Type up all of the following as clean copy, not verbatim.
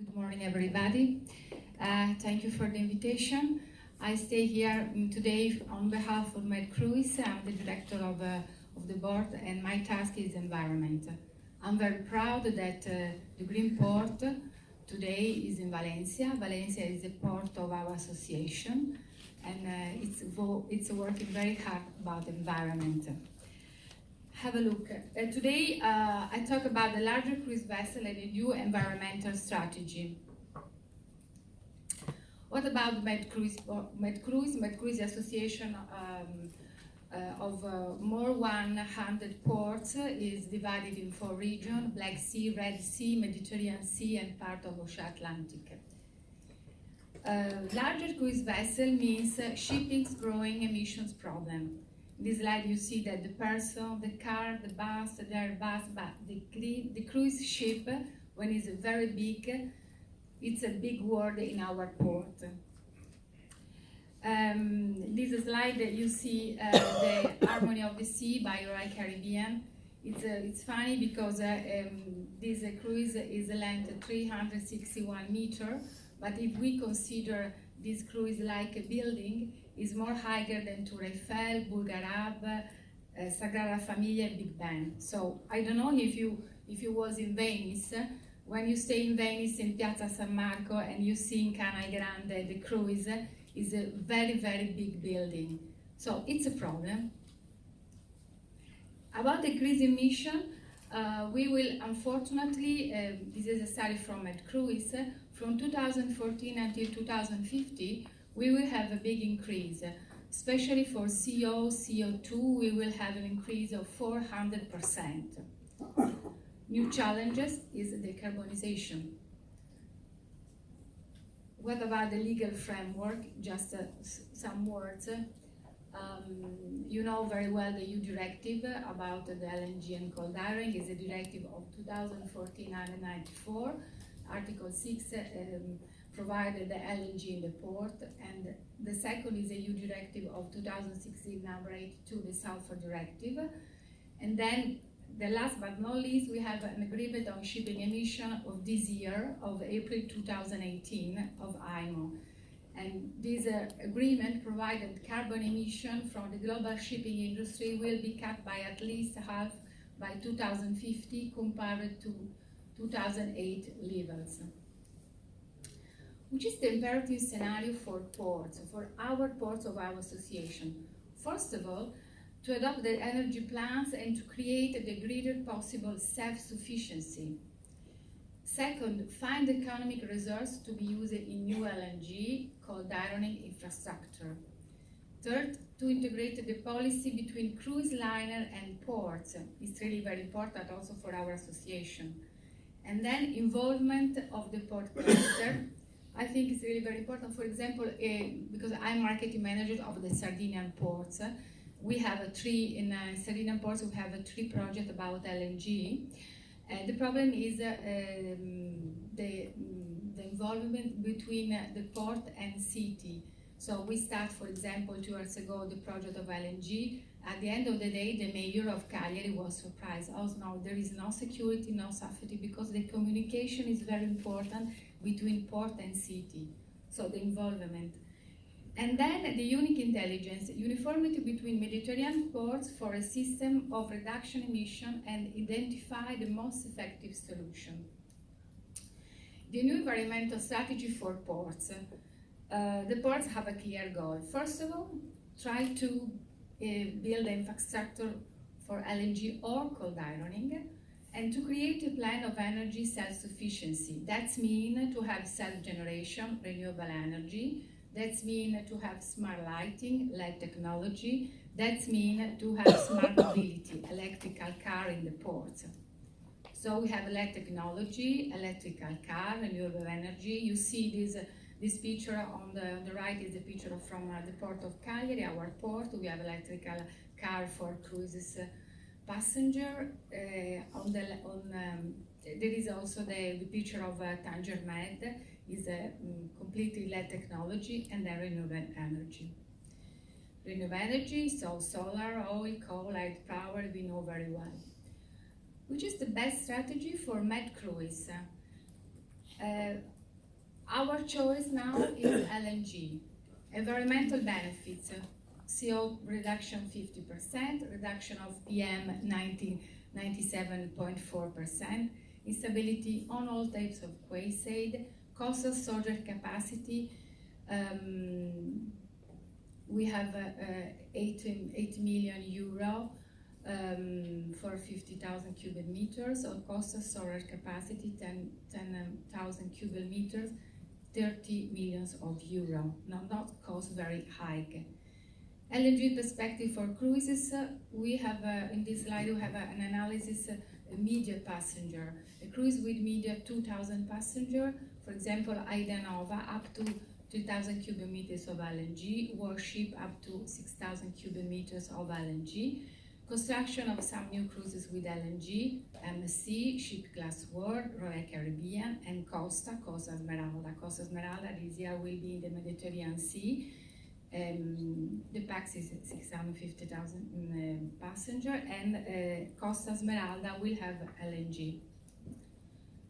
Good morning, everybody. Thank you for the invitation. I stay here today on behalf of Medcruise. I'm the director of the board, and my task is environment. I'm very proud that the Greenport today is in Valencia. Valencia is a port of our association, and it's working very hard about environment. Have a look. Today, I talk about the larger cruise vessel and a new environmental strategy. What about Medcruise? Medcruise Association of more 100 ports is divided in 4 regions: Black Sea, Red Sea, Mediterranean Sea, and part of Ocean Atlantic. Larger cruise vessel means shipping's growing emissions problem. In this slide you see that the person, the car, the bus, the Airbus, but the cruise ship, when it's very big, it's a big word in our port. This slide you see the Harmony of the Sea by Royal Caribbean. It's funny because this cruise is length 361 meters, but if we consider this cruise like a building, is more higher than Tour Eiffel, Bulgarab, Sagrada Familia, Big Ben. So I don't know if you was in Venice. When you stay in Venice in Piazza San Marco and you see in Canal Grande the cruise is a very, very big building. So it's a problem. About the cruise emission, we will unfortunately, this is a study from Medcruise, from 2014 until 2050, we will have a big increase, especially for CO, CO2, we will have an increase of 400%. New challenges is decarbonization. What about the legal framework? Just some words. You know very well the EU directive about the LNG and cold iron is a directive of 2014/94. Article 6 provided the LNG in the port, and the second is a EU directive of 2016 number 82, the sulfur directive. And then the last but not least, we have an agreement on shipping emission of this year, of April 2018, of IMO. And this agreement provided carbon emission from the global shipping industry will be cut by at least half by 2050 compared to 2008 levels. Which is the imperative scenario for ports, for our ports of our association? First of all, to adopt the energy plans and to create the greatest possible self-sufficiency. Second, find economic resources to be used in new LNG, cold ironing infrastructure. Third, to integrate the policy between cruise liner and ports. It's really very important also for our association. And then involvement of the port cluster. I think it's really very important. For example, because I'm marketing manager of the Sardinian ports, we have in Sardinian ports, we have 3 projects about LNG. The problem is the involvement between the port and city. So we start, for example, 2 years ago, the project of LNG. At the end of the day, the mayor of Cagliari was surprised. Oh no, there is no security, no safety, because the communication is very important between port and city. So the involvement. And then the unique intelligence, uniformity between Mediterranean ports for a system of reduction emission and identify the most effective solution. The new environmental strategy for ports. The ports have a clear goal. First of all, try to build infrastructure for LNG or cold ironing, and to create a plan of energy self-sufficiency. That means to have self-generation, renewable energy. That means to have smart lighting, LED technology. That means to have smart mobility, electrical car in the ports. So we have LED technology, electrical car, renewable energy. You see this picture on the right is a picture from the port of Cagliari, our port. We have electrical car for cruises passenger. There is also the picture of Tanger Med, is a completely LED technology, and then renewable energy. Renewable energy, so solar, oil, coal, light power, we know very well. Which is the best strategy for Medcruise? Our choice now is LNG. Environmental benefits, CO reduction 50%, reduction of PM 97.4%, instability on all types of quayside, cost of storage capacity. We have 8 million euro for 50,000 cubic meters, or cost of storage capacity 10,000 cubic meters, 30 millions of euro. Not cost very high. LNG perspective for cruises, we have in this slide we have an analysis media passenger. A cruise with media 2,000 passenger, for example, Aida Nova up to 3,000 cubic meters of LNG, warship up to 6,000 cubic meters of LNG. Construction of some new cruises with LNG, MSC, Ship Class World, Royal Caribbean, and Costa Smeralda. Costa Smeralda this year will be in the Mediterranean Sea. The PAX is 650,000 passenger, and Costa Smeralda will have LNG.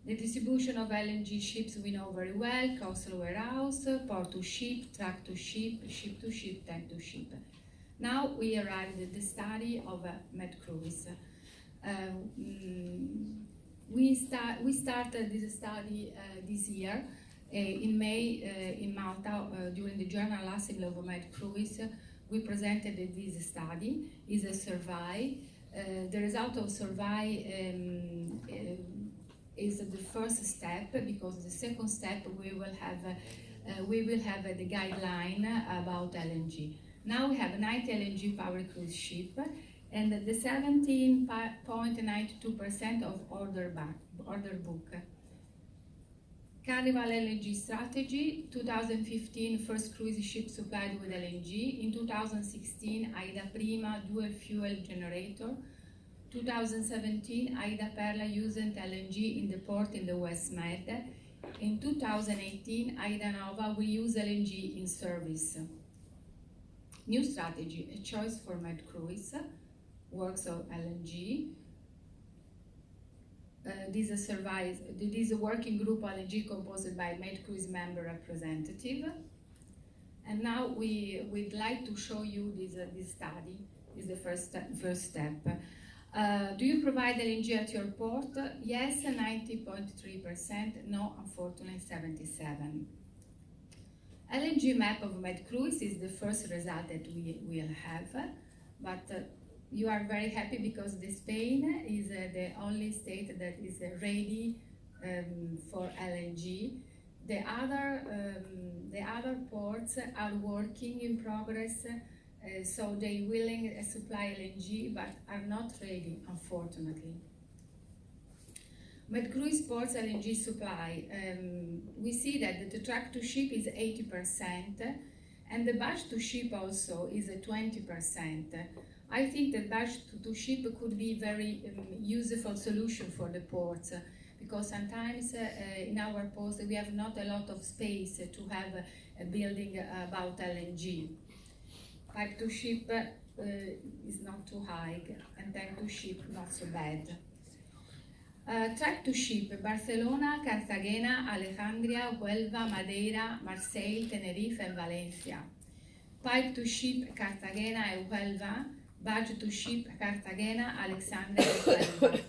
The distribution of LNG ships we know very well: coastal warehouse, port to ship, truck to ship, ship to ship, tank to ship. Now we arrived at the study of Medcruise. We started this study this year in May in Malta during the General Assembly of Medcruise. We presented this study. It's a survey. The result of survey is the first step, because the second step we will have the guideline about LNG. Now we have 90 LNG powered cruise ship, and the 17.92% of order book. Carnival LNG strategy: 2015 first cruise ship supplied with LNG. In 2016 Aida Prima dual fuel generator. 2017 Aida Perla used LNG in the port in the West Med. In 2018 Aida Nova will use LNG in service. New strategy: a choice for Medcruise, works of LNG. This is a working group LNG composed by Medcruise member representative. And now we'd like to show you this study. This is the first step. Do you provide LNG at your port? Yes, 90.3%. No, unfortunately, 77%. LNG map of Medcruise is the first result that we will have, but you are very happy because Spain is the only state that is ready for LNG. The other ports are working in progress, so they willing to supply LNG but are not ready, unfortunately. Medcruise ports LNG supply. We see that the truck to ship is 80%, and the barge to ship also is 20%. I think that barge to ship could be very useful solution for the ports, because sometimes in our ports we have not a lot of space to have a building about LNG. Pipe to ship is not too high, and tank to ship not so bad. Truck to ship: Barcelona, Cartagena, Alejandría, Huelva, Madeira, Marseille, Tenerife, and Valencia. Pipe to ship: Cartagena and Huelva. Barge to ship: Cartagena, Alexandria, and Huelva.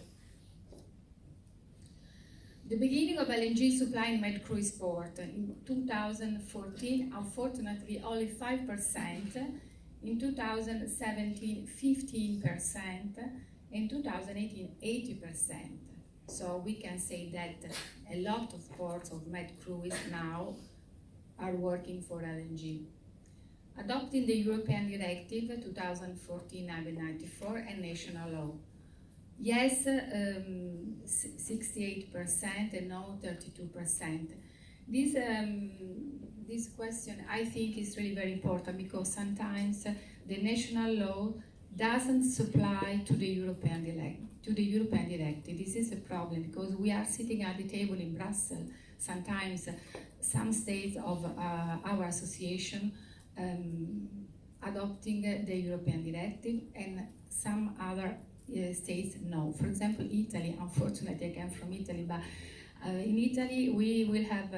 The beginning of LNG supply in Medcruise port in 2014, unfortunately, only 5%. In 2017, 15%. In 2018, 80%. So we can say that a lot of ports of Medcruise now are working for LNG. Adopting the European Directive 2014/94 and national law. Yes, 68% and no 32%. This question I think is really very important, because sometimes the national law doesn't supply to the European Directive. This is a problem, because we are sitting at the table in Brussels. Sometimes some states of our association adopting the European Directive, and some other states no. For example, Italy, unfortunately I came from Italy, but In Italy, we have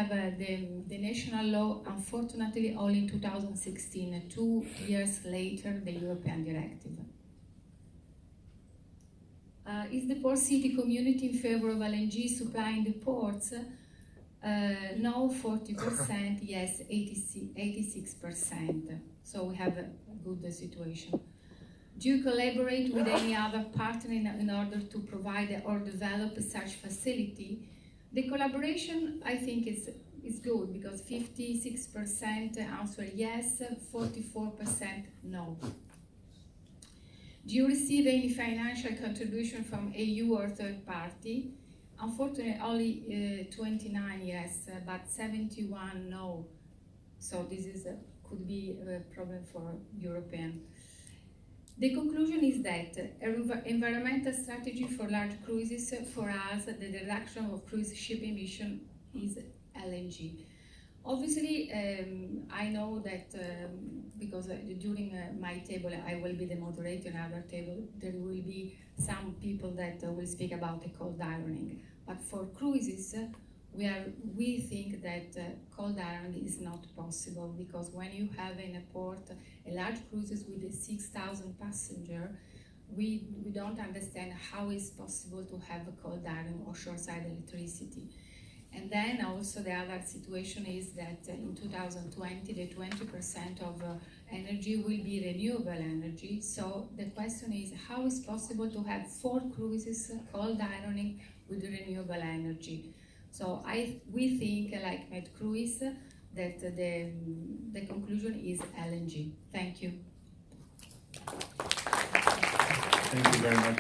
the national law, unfortunately, only in 2016, 2 years later, the European directive. Is the port city community in favor of LNG supplying the ports? No, 40%, yes, 86%. So we have a good situation. Do you collaborate with any other partner in order to provide or develop such facility? The collaboration, I think, is good because 56% answer yes, 44% no. Do you receive any financial contribution from EU or third party? Unfortunately, only 29 yes, but 71 no. So this is could be a problem for European. The conclusion is that environmental strategy for large cruises, for us, the reduction of cruise ship emission is LNG. Obviously, I know that because during my table, I will be the moderator in other table, there will be some people that will speak about the cold ironing. But for cruises, we think that cold ironing is not possible because when you have in a port a large cruises with 6,000 passengers, we don't understand how it's possible to have a cold iron or shoreside electricity. And then also the other situation is that in 2020, the 20% of energy will be renewable energy. So the question is, how is possible to have 4 cruises cold ironing with renewable energy? So we think, like Medcruise, that the conclusion is LNG. Thank you. Thank you very much.